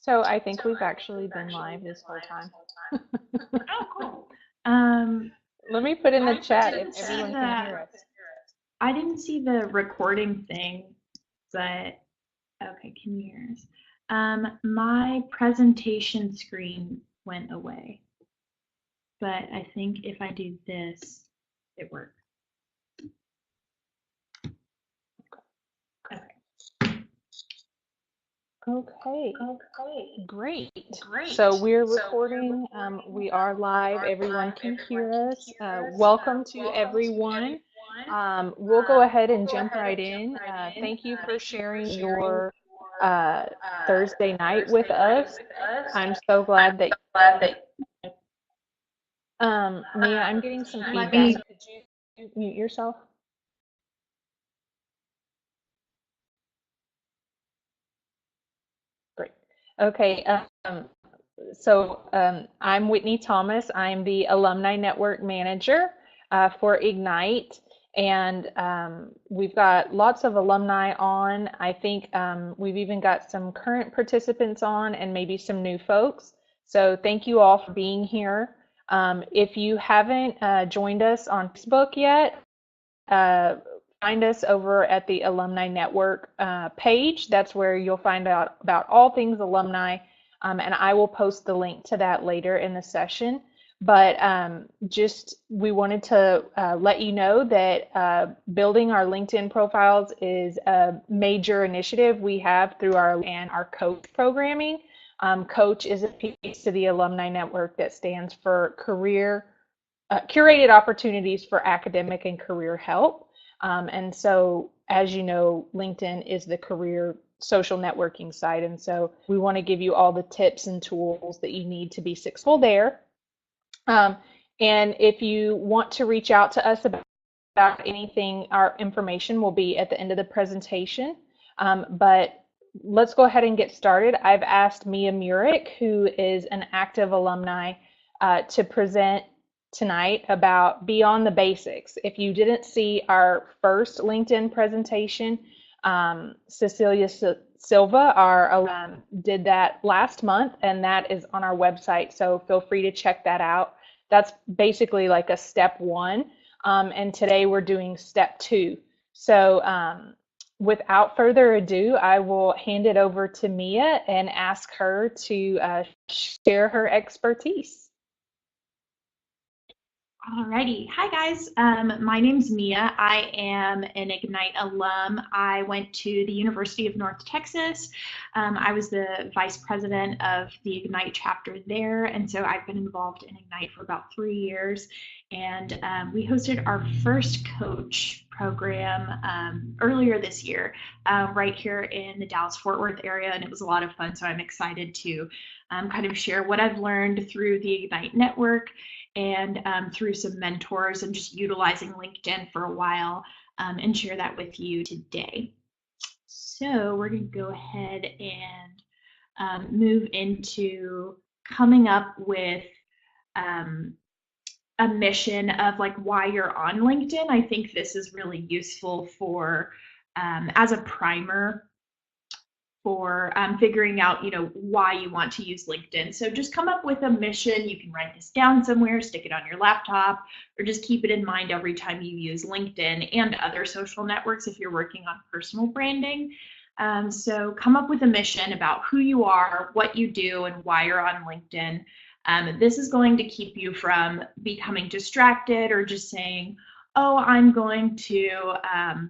So I think we've actually been live this whole time. Oh, cool. Um, Let me put in the I chat if didn't see everyone can the hear us. I didn't see the recording thing, but okay, can you hear us? My presentation screen went away, but I think if I do this, it works. Okay. Okay, Okay. great. Great. So we're So we're recording. recording. We are We live. are Everyone live. can Everyone hear can us. hear us. Welcome to Welcome to everyone. everyone. We'll go ahead We'll and go jump ahead right and jump in. right in. Thank you for Thank you for sharing sharing your your uh, Thursday night with Thursday night us. with us. I'm so I'm glad that. so glad that Mia, I'm getting some let feedback. me. Could you mute yourself? Great. Okay. I'm Whitney Thomas. I'm the Alumni Network Manager for Ignite. And we've got lots of alumni on. I think we've even got some current participants on and maybe some new folks. So thank you all for being here. If you haven't joined us on Facebook yet, uh, find us over at the Alumni Network page. That's where you'll find out about all things alumni, and I will post the link to that later in the session. But just we wanted to let you know that building our LinkedIn profiles is a major initiative we have through our coach programming. Coach is a piece to the Alumni Network that stands for curated opportunities for academic and career help. And so, as you know, LinkedIn is the career social networking site. And so we want to give you all the tips and tools that you need to be successful there. Um, and if you want to reach out to us about anything, our information will be at the end of the presentation. But let's go ahead and get started. I've asked Mia Murick, who is an active alumni, to present tonight about Beyond the Basics. If you didn't see our first LinkedIn presentation, Cecilia Silva, our did that last month, and that is on our website. So feel free to check that out. That's basically like a step one. And today we're doing step two. So without further ado, I will hand it over to Mia and ask her to share her expertise. Alrighty. Hi, guys. My name's Mia. I am an Ignite alum. I went to the University of North Texas. I was the vice president of the Ignite chapter there, and so I've been involved in Ignite for about 3 years. And we hosted our first coach program earlier this year, right here in the Dallas-Fort Worth area, and it was a lot of fun. So I'm excited to kind of share what I've learned through the Ignite network and through some mentors and just utilizing LinkedIn for a while and share that with you today. So we're going to go ahead and move into coming up with a mission of like why you're on LinkedIn. I think this is really useful for as a primer for figuring out, why you want to use LinkedIn. So just come up with a mission. You can write this down somewhere, stick it on your laptop, or just keep it in mind every time you use LinkedIn and other social networks if you're working on personal branding. So come up with a mission about who you are, what you do, and why you're on LinkedIn. This is going to keep you from becoming distracted or just saying, oh, I'm going to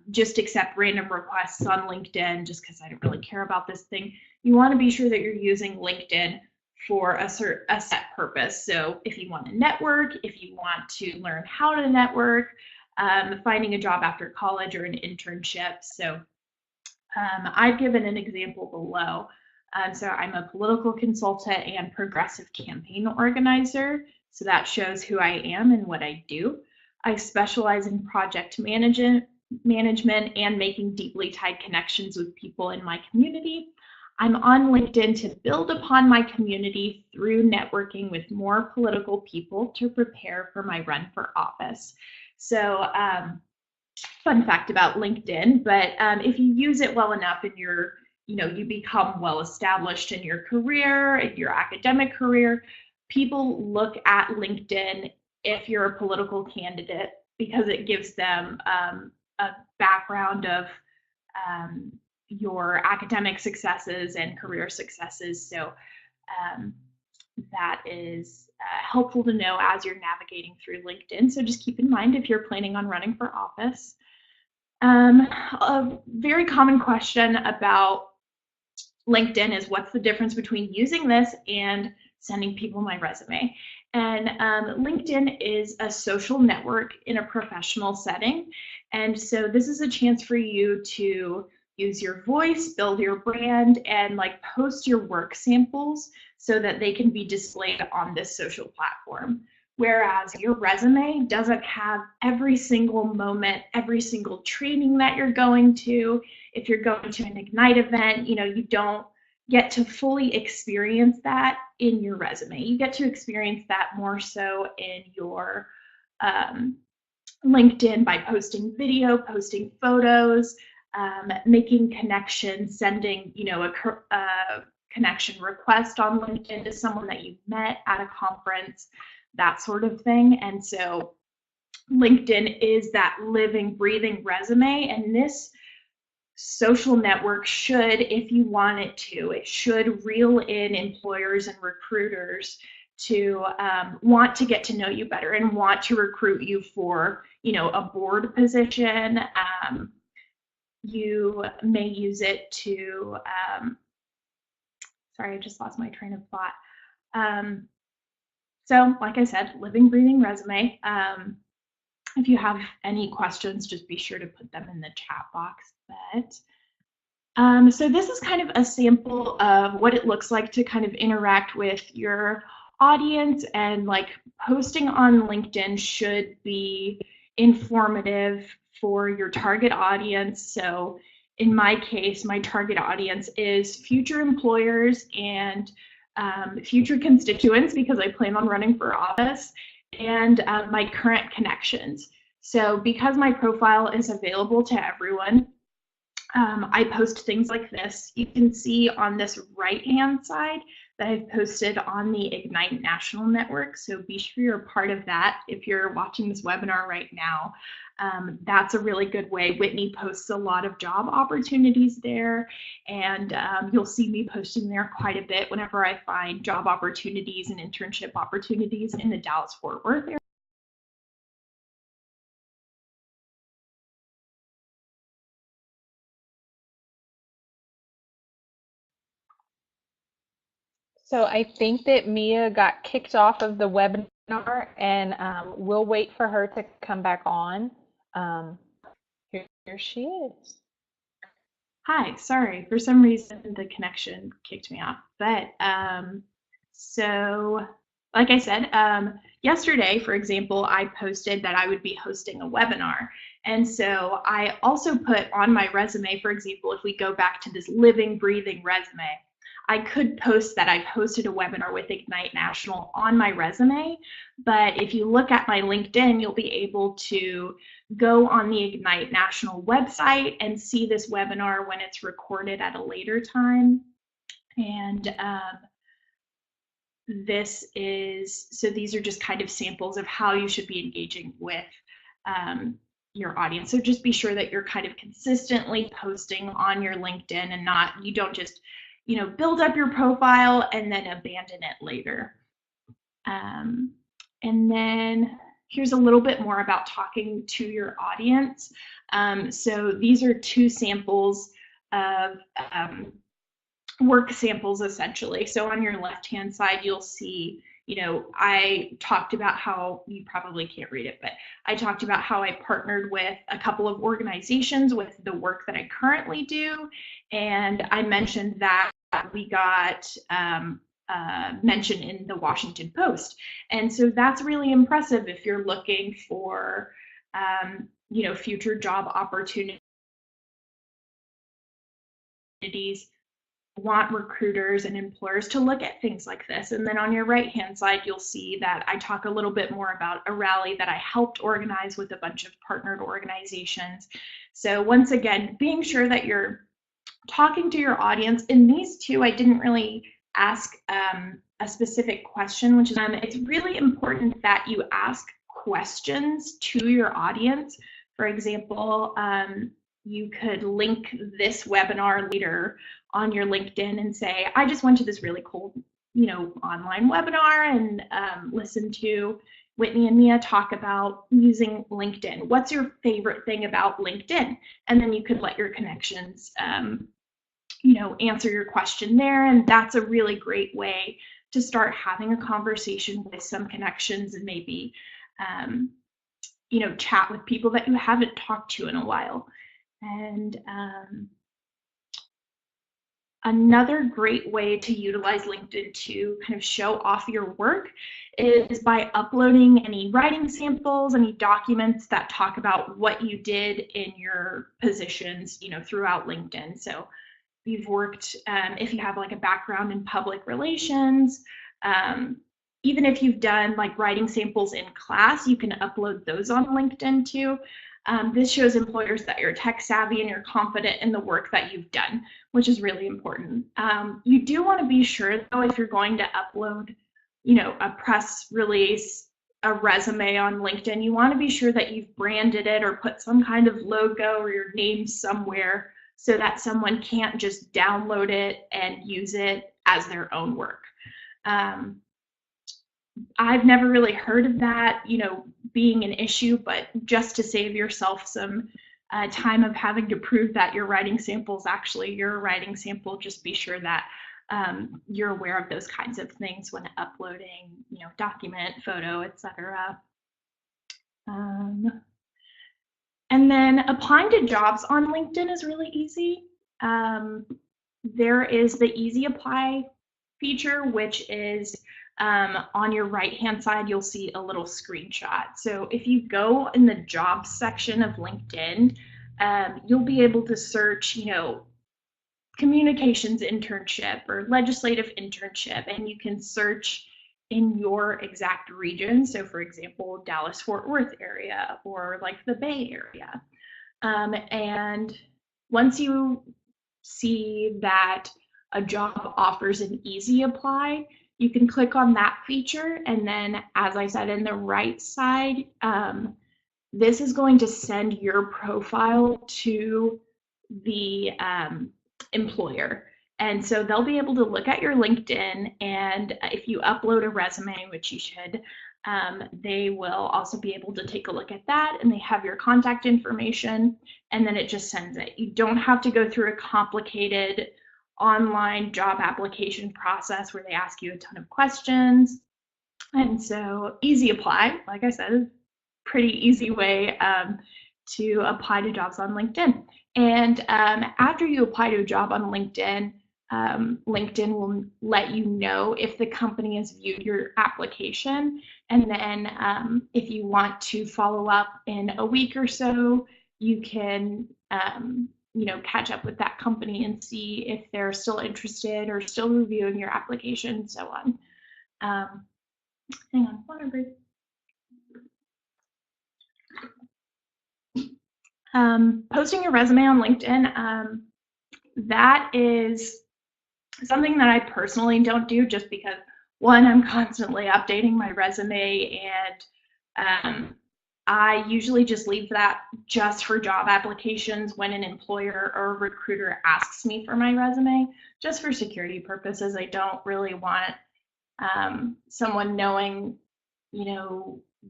just accept random requests on LinkedIn just because I don't really care about this thing. You want to be sure that you're using LinkedIn for a set purpose. So if you want to network, if you want to learn how to network, finding a job after college or an internship. So I've given an example below. So I'm a political consultant and progressive campaign organizer. So that shows who I am and what I do. I specialize in project management and making deeply tied connections with people in my community. I'm on LinkedIn to build upon my community through networking with more political people to prepare for my run for office. So fun fact about LinkedIn, but if you use it well enough and you're you become well established in your career, in your academic career, people look at LinkedIn if you're a political candidate because it gives them a background of um, your academic successes and career successes. So um, that is helpful to know as you're navigating through LinkedIn. So just keep in mind if you're planning on running for office. A very common question about LinkedIn is what's the difference between using this and sending people my resume? And LinkedIn is a social network in a professional setting. And so this is a chance for you to use your voice, build your brand, and like post your work samples so that they can be displayed on this social platform. Whereas your resume doesn't have every single moment, every single training that you're going to. If you're going to an Ignite event, you don't get to fully experience that in your resume. You get to experience that more so in your LinkedIn by posting video, posting photos, making connections, sending, a connection request on LinkedIn to someone that you met at a conference, that sort of thing. And so LinkedIn is that living, breathing resume, and this social network should, if you want it should reel in employers and recruiters to want to get to know you better and want to recruit you for, a board position. You may use it to, sorry, I just lost my train of thought. So like I said, living, breathing resume. If you have any questions, just be sure to put them in the chat box. So this is kind of a sample of what it looks like to kind of interact with your audience, and like posting on LinkedIn should be informative for your target audience. So in my case, my target audience is future employers and future constituents because I plan on running for office, and my current connections. So because my profile is available to everyone, I post things like this. You can see on this right-hand side that I've posted on the Ignite National Network, so be sure you're a part of that if you're watching this webinar right now. That's a really good way. Whitney posts a lot of job opportunities there, and you'll see me posting there quite a bit whenever I find job opportunities and internship opportunities in the Dallas-Fort Worth area. So I think that Mia got kicked off of the webinar, and we'll wait for her to come back on. Here she is. Hi, sorry, for some reason the connection kicked me off. But so like I said, yesterday, for example, I posted that I would be hosting a webinar. And so I also put on my resume, for example, if we go back to this living, breathing resume, I could post that I've hosted a webinar with Ignite National on my resume. But if you look at my LinkedIn, you'll be able to go on the Ignite National website and see this webinar when it's recorded at a later time. And these are just kind of samples of how you should be engaging with your audience. So just be sure that you're kind of consistently posting on your LinkedIn, and you don't just, build up your profile and then abandon it later. And then here's a little bit more about talking to your audience. So these are two samples of work samples, essentially. So on your left-hand side, you'll see, I talked about how, you probably can't read it, but I talked about how I partnered with a couple of organizations with the work that I currently do. And I mentioned that we got mentioned in the Washington Post. And so that's really impressive if you're looking for, future job opportunities, want recruiters and employers to look at things like this. And then on your right-hand side, you'll see that I talk a little bit more about a rally that I helped organize with a bunch of partnered organizations. So once again, being sure that you're talking to your audience. In these two, I didn't really ask a specific question, which is it's really important that you ask questions to your audience. For example, you could link this webinar later on your LinkedIn and say, I just went to this really cool, online webinar and listened to Whitney and Mia talk about using LinkedIn. What's your favorite thing about LinkedIn? And then you could let your connections, answer your question there. And that's a really great way to start having a conversation with some connections and maybe, chat with people that you haven't talked to in a while. And another great way to utilize LinkedIn to kind of show off your work is by uploading any writing samples, any documents that talk about what you did in your positions, throughout LinkedIn. So you've worked, if you have like a background in public relations, even if you've done like writing samples in class, you can upload those on LinkedIn too. This shows employers that you're tech savvy and you're confident in the work that you've done, which is really important. You do want to be sure, though, if you're going to upload, a press release, a resume on LinkedIn, you want to be sure that you've branded it or put some kind of logo or your name somewhere so that someone can't just download it and use it as their own work. I've never really heard of that, being an issue, but just to save yourself some time of having to prove that your writing sample is actually your writing sample, just be sure that you're aware of those kinds of things when uploading, document, photo, etc. And then applying to jobs on LinkedIn is really easy. There is the Easy Apply feature, which is on your right-hand side, you'll see a little screenshot. So if you go in the jobs section of LinkedIn, you'll be able to search, communications internship or legislative internship, and you can search in your exact region. So for example, Dallas-Fort Worth area or like the Bay Area. And once you see that a job offers an easy apply, you can click on that feature. And then, as I said, in the right side, this is going to send your profile to the employer. And so they'll be able to look at your LinkedIn, and if you upload a resume, which you should, they will also be able to take a look at that, and they have your contact information, and then it just sends it. You don't have to go through a complicated online job application process where they ask you a ton of questions. And so Easy Apply, like I said, is a pretty easy way to apply to jobs on LinkedIn. And after you apply to a job on LinkedIn, LinkedIn will let you know if the company has viewed your application. And then if you want to follow up in a week or so, you can catch up with that company and see if they're still interested or still reviewing your application and so on. Hang on, water break. Posting your resume on LinkedIn, that is something that I personally don't do just because, one, I'm constantly updating my resume, and I usually just leave that just for job applications when an employer or a recruiter asks me for my resume, just for security purposes. I don't really want someone knowing,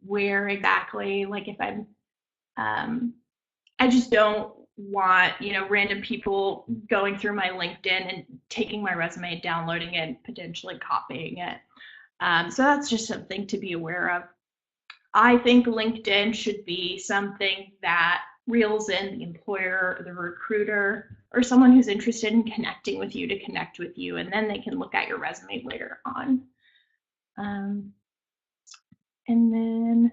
where exactly, like if I'm, I just don't want, random people going through my LinkedIn and taking my resume, downloading it, and potentially copying it. So that's just something to be aware of. I think LinkedIn should be something that reels in the employer, the recruiter, or someone who's interested in connecting with you to connect with you, and then they can look at your resume later on. And then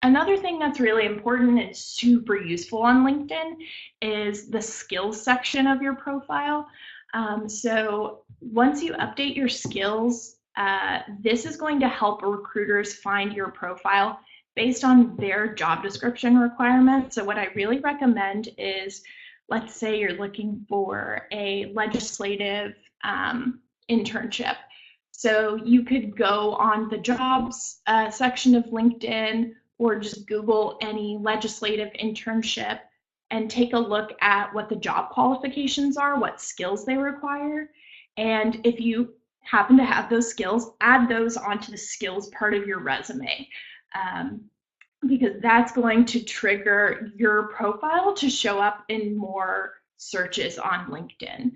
another thing that's really important and super useful on LinkedIn is the skills section of your profile. So once you update your skills, this is going to help recruiters find your profile based on their job description requirements. So what I really recommend is, let's say you're looking for a legislative internship. So you could go on the jobs section of LinkedIn or just Google any legislative internship and take a look at what the job qualifications are, what skills they require. And if you happen to have those skills, add those onto the skills part of your resume. Because that's going to trigger your profile to show up in more searches on LinkedIn.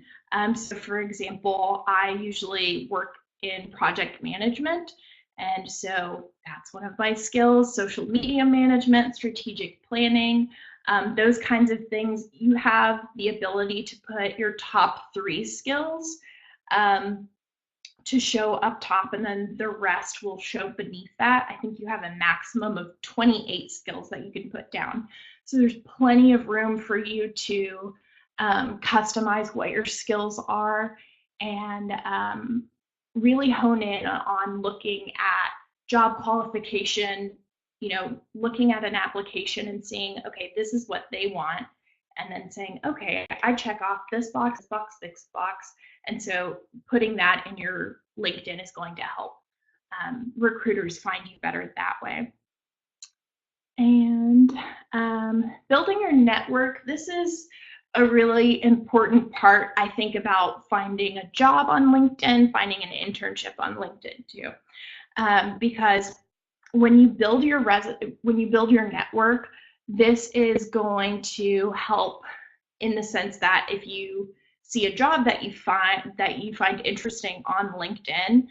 So for example, I usually work in project management. And so that's one of my skills: social media management, strategic planning, those kinds of things. You have the ability to put your top 3 skills to show up top, and then the rest will show beneath that. I think you have a maximum of 28 skills that you can put down. So there's plenty of room for you to customize what your skills are and really hone in on looking at job qualification, looking at an application and seeing, okay, this is what they want. And then saying, okay, I check off this box, this box. And so putting that in your LinkedIn is going to help recruiters find you better that way. And building your network, this is a really important part, I think, about finding a job on LinkedIn, finding an internship on LinkedIn too. Because when you build your network, this is going to help in the sense that if you see a job that you find interesting on LinkedIn,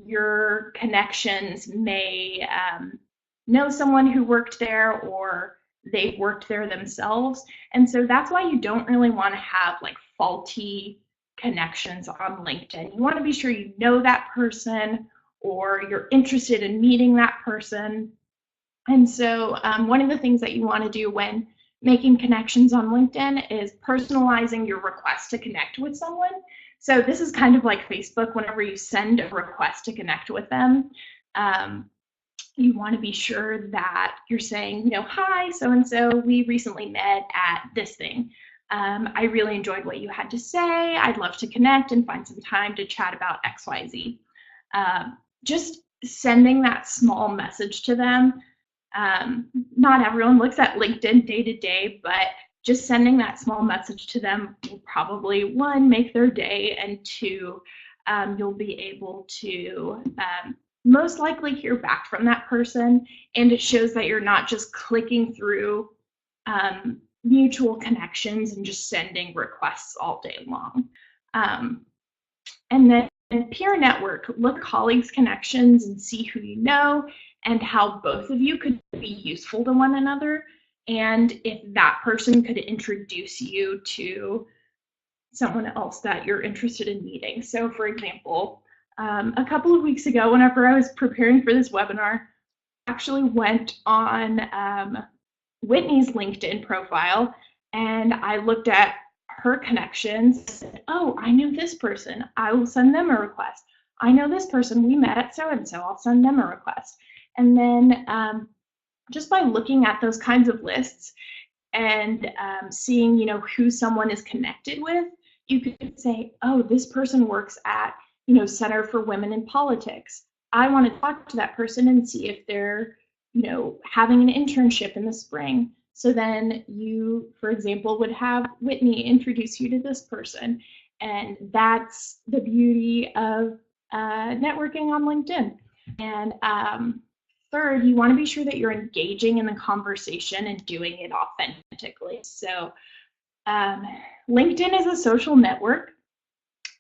your connections may know someone who worked there, or they've worked there themselves. And so that's why you don't really want to have like faulty connections on LinkedIn. You want to be sure you know that person or you're interested in meeting that person. And so one of the things that you want to do when making connections on LinkedIn is personalizing your request to connect with someone. So this is kind of like Facebook. Whenever you send a request to connect with them, you want to be sure that you're saying, hi, so-and-so, we recently met at this thing. I really enjoyed what you had to say. I'd love to connect and find some time to chat about XYZ. Just sending that small message to them. Not everyone looks at LinkedIn day to day, but just sending that small message to them will probably, 1, make their day, and 2, you'll be able to most likely hear back from that person, and it shows that you're not just clicking through mutual connections and just sending requests all day long. And then peer network, look at colleagues' connections and see who you know and how both of you could be useful to one another, and if that person could introduce you to someone else that you're interested in meeting. So for example, a couple of weeks ago, whenever I was preparing for this webinar, I actually went on Whitney's LinkedIn profile and I looked at her connections and said, oh, I know this person, I will send them a request. I know this person, we met at so-and-so, I'll send them a request. And then just by looking at those kinds of lists and seeing, who someone is connected with, you could say, oh, this person works at, Center for Women in Politics. I want to talk to that person and see if they're, having an internship in the spring. So then you, for example, would have Whitney introduce you to this person. And that's the beauty of networking on LinkedIn. And third, you want to be sure that you're engaging in the conversation and doing it authentically. So LinkedIn is a social network.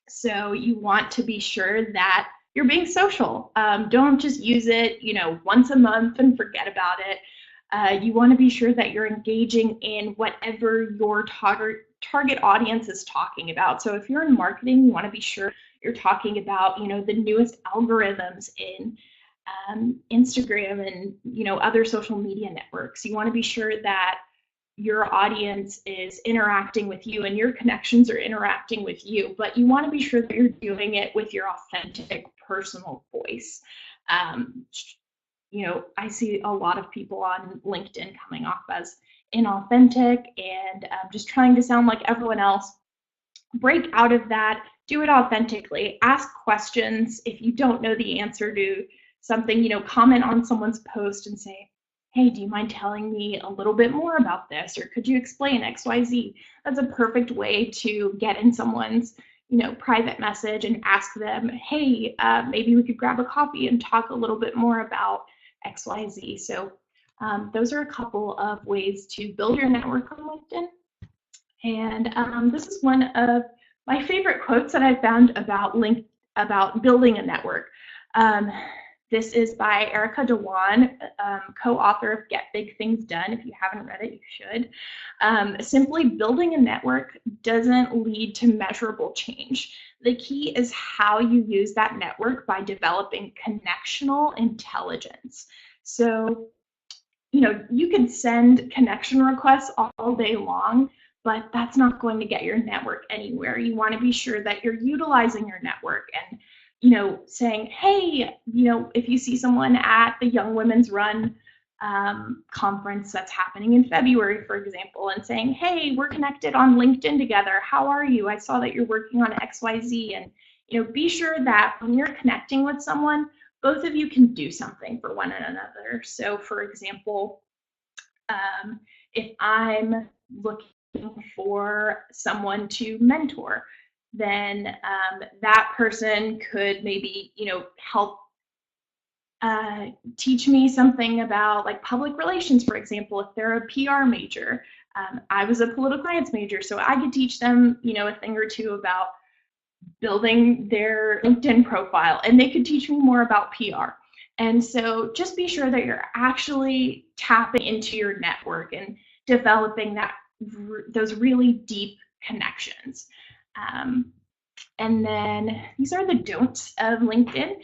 So you want to be sure that you're being social. Don't just use it, once a month and forget about it. You want to be sure that you're engaging in whatever your target audience is talking about. So if you're in marketing, you want to be sure you're talking about, the newest algorithms in Instagram and, other social media networks. You want to be sure that your audience is interacting with you and your connections are interacting with you, but you want to be sure that you're doing it with your authentic personal voice. I see a lot of people on LinkedIn coming off as, inauthentic and just trying to sound like everyone else. Break out of that, do it authentically, ask questions. If you don't know the answer to something, comment on someone's post and say, hey, do you mind telling me a little bit more about this? Or could you explain XYZ? That's a perfect way to get in someone's, private message and ask them, hey, maybe we could grab a coffee and talk a little bit more about XYZ. So those are a couple of ways to build your network on LinkedIn. And this is one of my favorite quotes that I found about building a network. This is by Erika Dhawan, co-author of Get Big Things Done. If you haven't read it, you should. Simply building a network doesn't lead to measurable change. The key is how you use that network by developing connectional intelligence. So, you can send connection requests all day long, but that's not going to get your network anywhere. You want to be sure that you're utilizing your network and, saying, hey, if you see someone at the Young Women's Run conference that's happening in February, for example, and saying, hey, we're connected on LinkedIn together. How are you? I saw that you're working on XYZ. And, be sure that when you're connecting with someone, both of you can do something for one another. So, for example, if I'm looking for someone to mentor, then that person could maybe, help teach me something about like public relations, for example, if they're a PR major. I was a political science major, so I could teach them, a thing or two about building their LinkedIn profile, and they could teach me more about PR. And so just be sure that you're actually tapping into your network and developing those really deep connections. And then these are the don'ts of LinkedIn.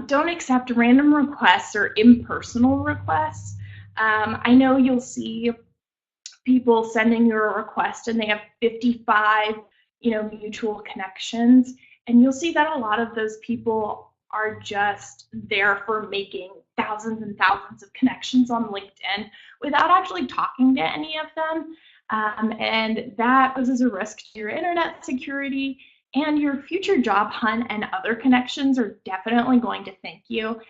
Don't accept random requests or impersonal requests. I know you'll see people sending you a request and they have 55, mutual connections. And you'll see that a lot of those people are just there for making thousands and thousands of connections on LinkedIn without actually talking to any of them. And that poses a risk to your internet security, and your future job hunt and other connections are definitely going to thank you.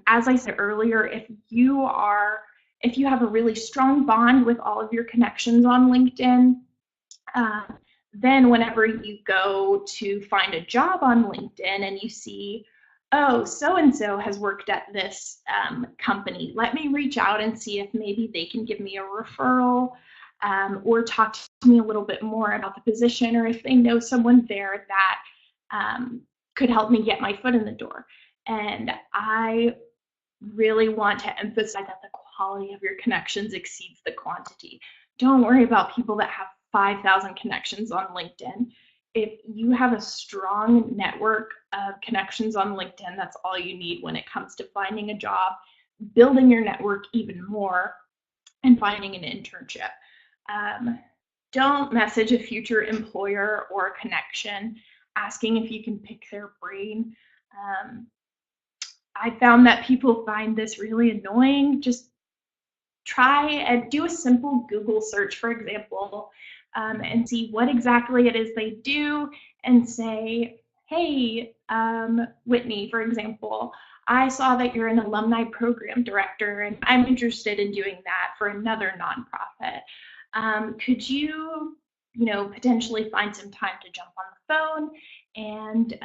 As I said earlier, if you have a really strong bond with all of your connections on LinkedIn, then whenever you go to find a job on LinkedIn and you see, oh, so-and-so has worked at this company, let me reach out and see if maybe they can give me a referral, or talk to me a little bit more about the position, or if they know someone there that could help me get my foot in the door. And I really want to emphasize that the quality of your connections exceeds the quantity. Don't worry about people that have 5,000 connections on LinkedIn. If you have a strong network of connections on LinkedIn, that's all you need when it comes to finding a job, building your network even more, and finding an internship. Don't message a future employer or a connection asking if you can pick their brain. I found that people find this really annoying. Just try and do a simple Google search, for example, and see what exactly it is they do, and say, hey, Whitney, for example, I saw that you're an alumni program director and I'm interested in doing that for another nonprofit. Could you, potentially find some time to jump on the phone, and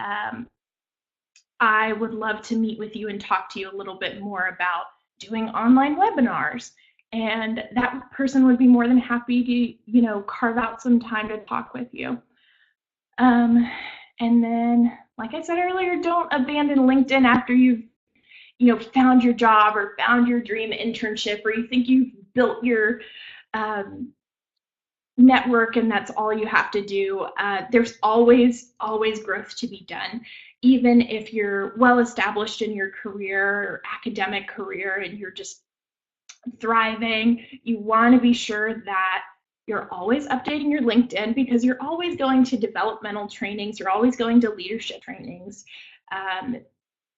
I would love to meet with you and talk to you a little bit more about doing online webinars. And that person would be more than happy to, carve out some time to talk with you. And then, like I said earlier, don't abandon LinkedIn after you've, found your job or found your dream internship, or you think you've built your network and that's all you have to do. There's always growth to be done. Even if you're well established in your career or academic career and you're just thriving, you want to be sure that you're always updating your LinkedIn, because you're always going to developmental trainings, you're always going to leadership trainings.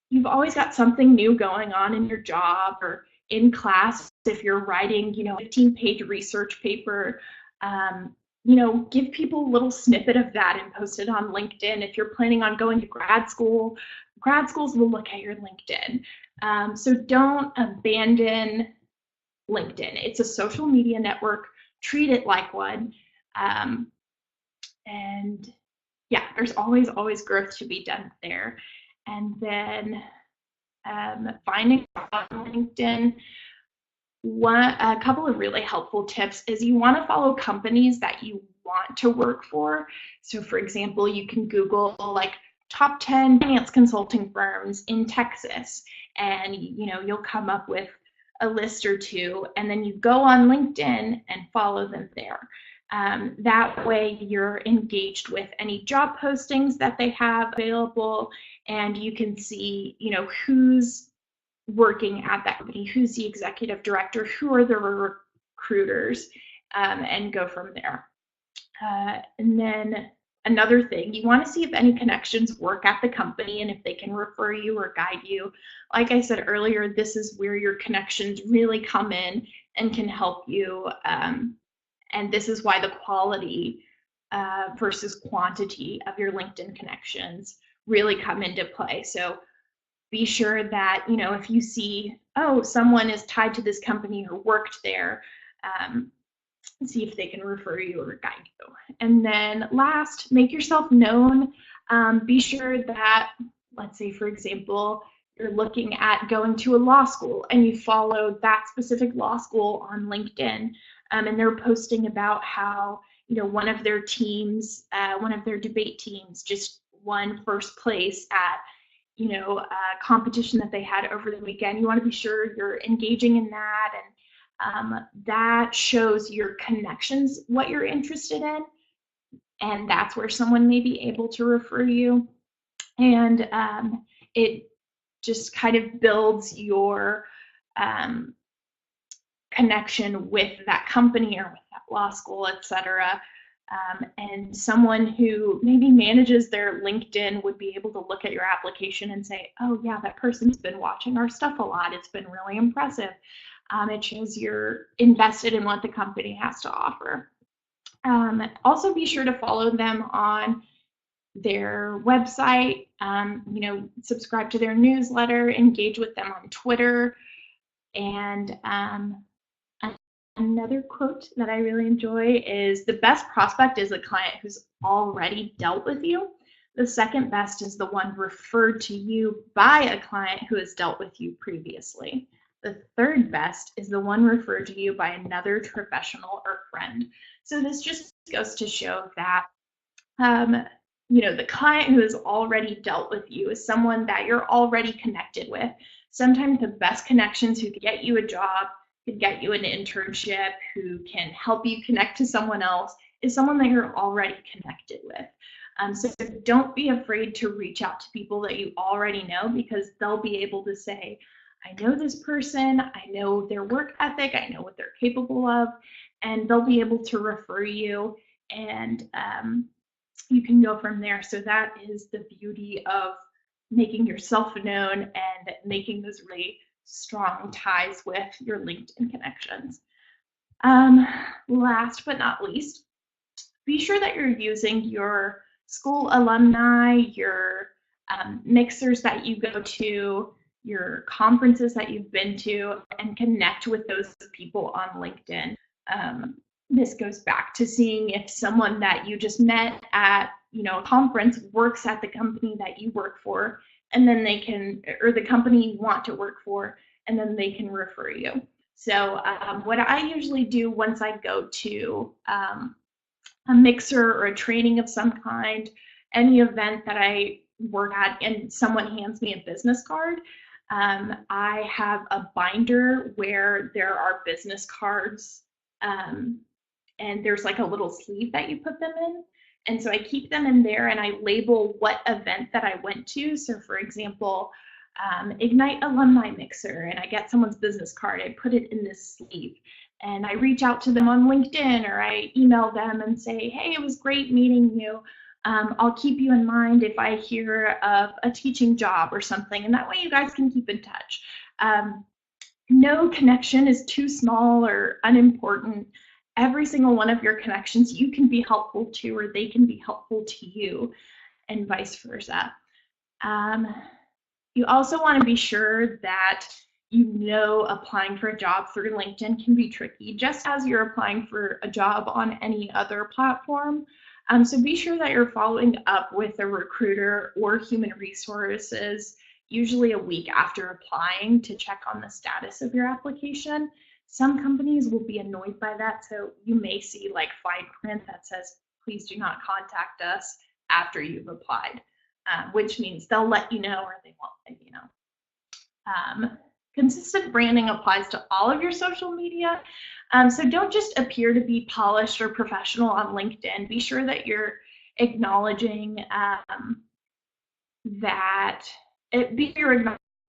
You've always got something new going on in your job, or in class, if you're writing, 15-page research paper, give people a little snippet of that and post it on LinkedIn. If you're planning on going to grad schools will look at your LinkedIn. So don't abandon LinkedIn. It's a social media network. Treat it like one. And yeah, there's always growth to be done there. And then finding on LinkedIn, a couple of really helpful tips is you want to follow companies that you want to work for. So for example, you can Google like top 10 finance consulting firms in Texas, and you'll come up with a list or two, and then you go on LinkedIn and follow them there. That way you're engaged with any job postings that they have available, and you can see who's working at that company, who's the executive director, who are the recruiters, and go from there. And then another thing, you want to see if any connections work at the company and if they can refer you or guide you. Like I said earlier, this is where your connections really come in and can help you. And this is why the quality versus quantity of your LinkedIn connections really come into play. So be sure that, if you see, oh, someone is tied to this company or worked there, see if they can refer you or guide you. And then last, make yourself known. Be sure that, let's say, for example, you're looking at going to a law school and you follow that specific law school on LinkedIn, and they're posting about how, one of their teams, one of their debate teams just won first place at a competition that they had over the weekend. You want to be sure you're engaging in that, and that shows your connections, what you're interested in, and that's where someone may be able to refer you. And it just kind of builds your connection with that company or with that law school, etc. And someone who maybe manages their LinkedIn would be able to look at your application and say, oh yeah, that person's been watching our stuff a lot. It's been really impressive. It shows you're invested in what the company has to offer. Also be sure to follow them on their website, subscribe to their newsletter, engage with them on Twitter. And another quote that I really enjoy is, the best prospect is a client who's already dealt with you. The second best is the one referred to you by a client who has dealt with you previously. The third best is the one referred to you by another professional or friend. So this just goes to show that, the client who has already dealt with you is someone that you're already connected with. Sometimes the best connections who can get you a job, could get you an internship, who can help you connect to someone else, is someone that you're already connected with. So don't be afraid to reach out to people that you already know, because they'll be able to say, I know this person, I know their work ethic, I know what they're capable of, and they'll be able to refer you, and you can go from there. So that is the beauty of making yourself known and making those really strong ties with your LinkedIn connections. Last but not least, be sure that you're using your school alumni, your mixers that you go to, your conferences that you've been to, and connect with those people on LinkedIn. This goes back to seeing if someone that you just met at a conference works at the company that you work for, and then they can, or the company you want to work for, and then they can refer you. So what I usually do once I go to a mixer or a training of some kind, any event that I work at, and someone hands me a business card, I have a binder where there are business cards, and there's like a little sleeve that you put them in. And so I keep them in there, and I label what event that I went to. So for example, Ignite Alumni Mixer, and I get someone's business card, I put it in this sleeve, and I reach out to them on LinkedIn, or I email them and say, hey, it was great meeting you. I'll keep you in mind if I hear of a teaching job or something, and that way you guys can keep in touch. No connection is too small or unimportant. Every single one of your connections you can be helpful to, or they can be helpful to you, and vice versa. Um, you also want to be sure that you know applying for a job through LinkedIn can be tricky, just as you're applying for a job on any other platform. So be sure that you're following up with a recruiter or human resources, usually a week after applying, to check on the status of your application. Some companies will be annoyed by that, so you may see like fine print that says, please do not contact us after you've applied, which means they'll let you know or they won't let you know. Consistent branding applies to all of your social media. So don't just appear to be polished or professional on LinkedIn. Be sure that you're acknowledging you're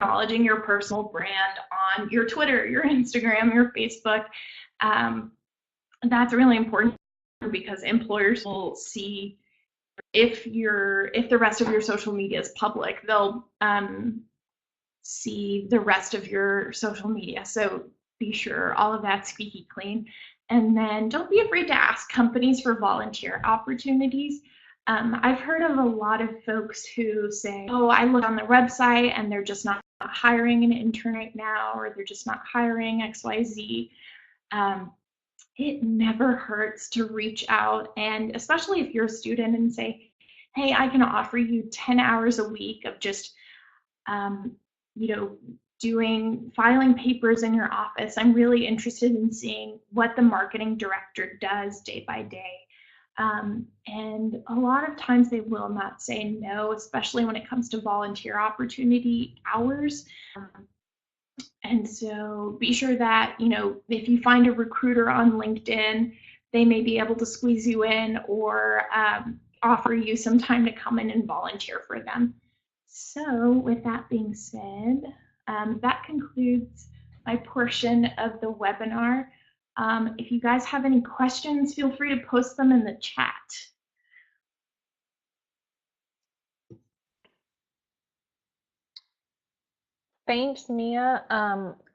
acknowledging your personal brand on your Twitter, your Instagram, your Facebook. That's really important because employers will see if the rest of your social media is public, they'll see the rest of your social media. So be sure all of that's squeaky clean. And then don't be afraid to ask companies for volunteer opportunities. I've heard of a lot of folks who say, oh, I look on their website and they're just not hiring an intern right now, or they're just not hiring XYZ. It never hurts to reach out, and especially if you're a student, and say, hey, I can offer you 10 hours a week of just filing papers in your office. I'm really interested in seeing what the marketing director does day by day. And a lot of times they will not say no, especially when it comes to volunteer opportunity hours. And so be sure that, if you find a recruiter on LinkedIn, they may be able to squeeze you in or offer you some time to come in and volunteer for them. So with that being said, that concludes my portion of the webinar. If you guys have any questions, feel free to post them in the chat. Thanks, Mia.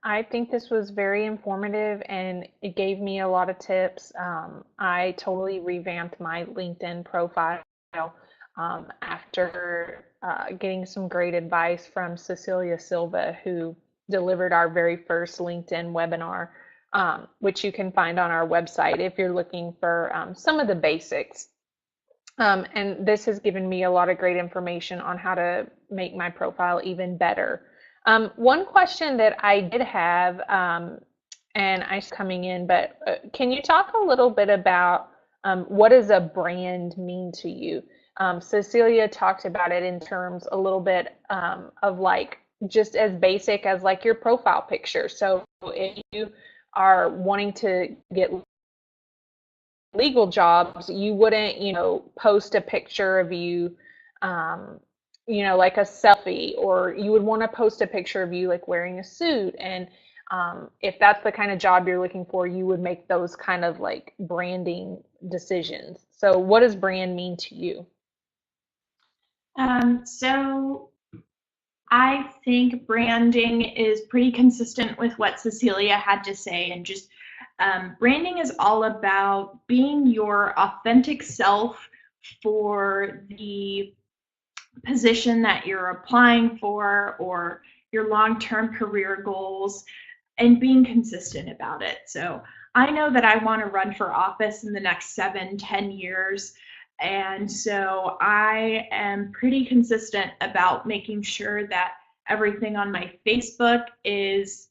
I think this was very informative and it gave me a lot of tips. I totally revamped my LinkedIn profile after getting some great advice from Cecilia Silva, who delivered our very first LinkedIn webinar, which you can find on our website if you're looking for some of the basics. And this has given me a lot of great information on how to make my profile even better. One question that I did have, and I coming in, but can you talk a little bit about what does a brand mean to you? Cecilia talked about it in terms a little bit of like just as basic as like your profile picture. So if you are wanting to get legal jobs, you wouldn't, post a picture of you, like a selfie, or you would want to post a picture of you like wearing a suit. And if that's the kind of job you're looking for, you would make those kind of like branding decisions. So what does brand mean to you? So I think branding is pretty consistent with what Cecilia had to say, and just branding is all about being your authentic self for the position that you're applying for or your long-term career goals, and being consistent about it. So I know that I want to run for office in the next 7-10 years. And so I am pretty consistent about making sure that everything on my Facebook is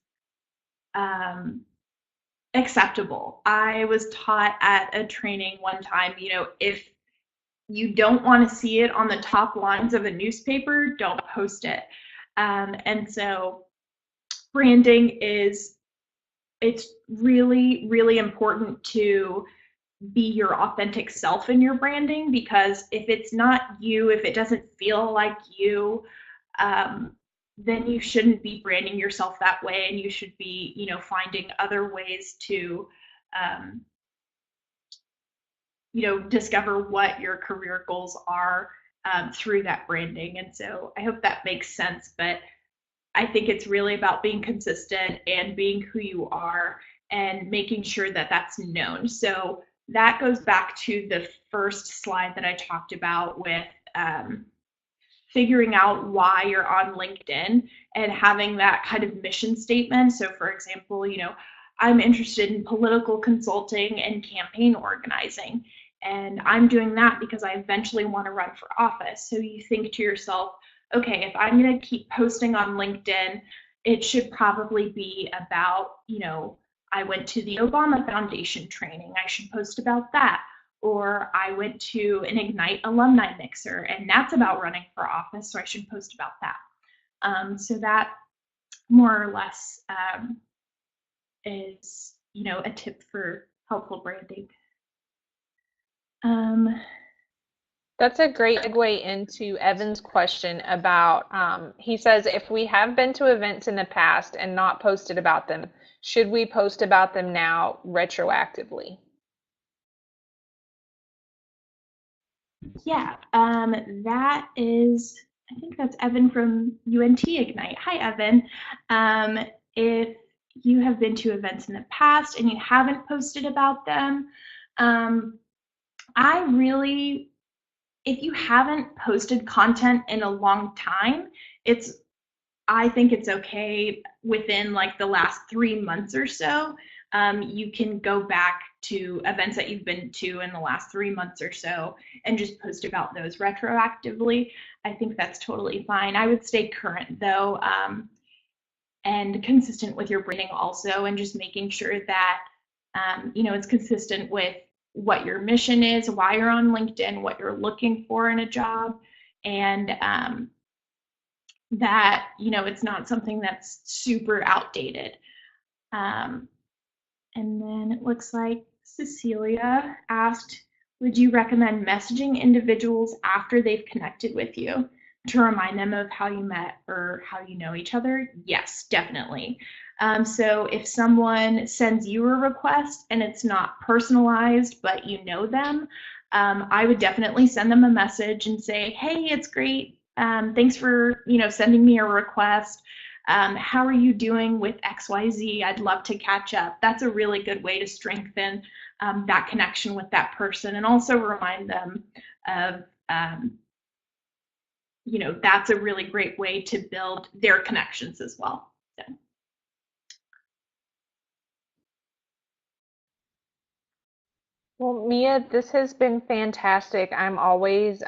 acceptable. I was taught at a training one time, if you don't want to see it on the top lines of a newspaper, don't post it. And so branding it's really, really important to be your authentic self in your branding, because if it's not you, if it doesn't feel like you, then you shouldn't be branding yourself that way, and you should be, finding other ways to, discover what your career goals are through that branding. And so I hope that makes sense. But I think it's really about being consistent and being who you are and making sure that that's known. So that goes back to the first slide that I talked about with figuring out why you're on LinkedIn and having that kind of mission statement. So, for example, I'm interested in political consulting and campaign organizing. And I'm doing that because I eventually want to run for office. So you think to yourself, okay, if I'm going to keep posting on LinkedIn, it should probably be about, I went to the Obama Foundation training. I should post about that. Or I went to an Ignite alumni mixer, and that's about running for office, so I should post about that. So that more or less is, a tip for helpful branding. That's a great segue into Evan's question about, he says, if we have been to events in the past and not posted about them, should we post about them now retroactively? Yeah, that is, I think that's Evan from UNT Ignite. Hi, Evan. If you have been to events in the past and you haven't posted about them, I really, if you haven't posted content in a long time, I think it's okay within like the last 3 months or so. You can go back to events that you've been to in the last 3 months or so and just post about those retroactively. I think that's totally fine. I would stay current though, and consistent with your branding also, and just making sure that it's consistent with what your mission is, why you're on LinkedIn, what you're looking for in a job, and that it's not something that's super outdated. And then it looks like Cecilia asked, would you recommend messaging individuals after they've connected with you to remind them of how you met or how you know each other? Yes, definitely. So if someone sends you a request and it's not personalized, but you know them, I would definitely send them a message and say, hey, it's great. Thanks for sending me a request. How are you doing with XYZ? I'd love to catch up. That's a really good way to strengthen that connection with that person, and also remind them of, that's a really great way to build their connections as well. So. Well, Mia, this has been fantastic. I'm always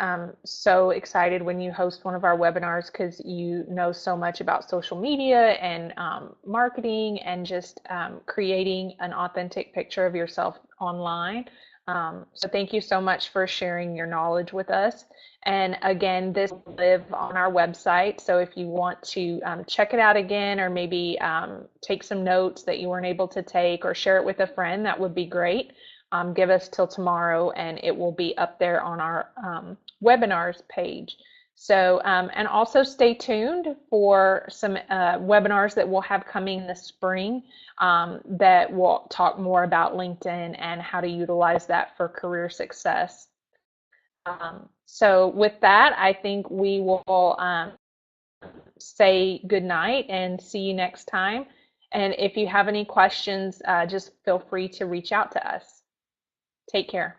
so excited when you host one of our webinars because you know so much about social media and marketing and just creating an authentic picture of yourself online. So thank you so much for sharing your knowledge with us. And again, this will live on our website. So if you want to check it out again, or maybe take some notes that you weren't able to take, or share it with a friend, that would be great. Give us till tomorrow and it will be up there on our webinars page. So, and also stay tuned for some webinars that we'll have coming this spring that will talk more about LinkedIn and how to utilize that for career success. So with that, I think we will say good night and see you next time. And if you have any questions, just feel free to reach out to us. Take care.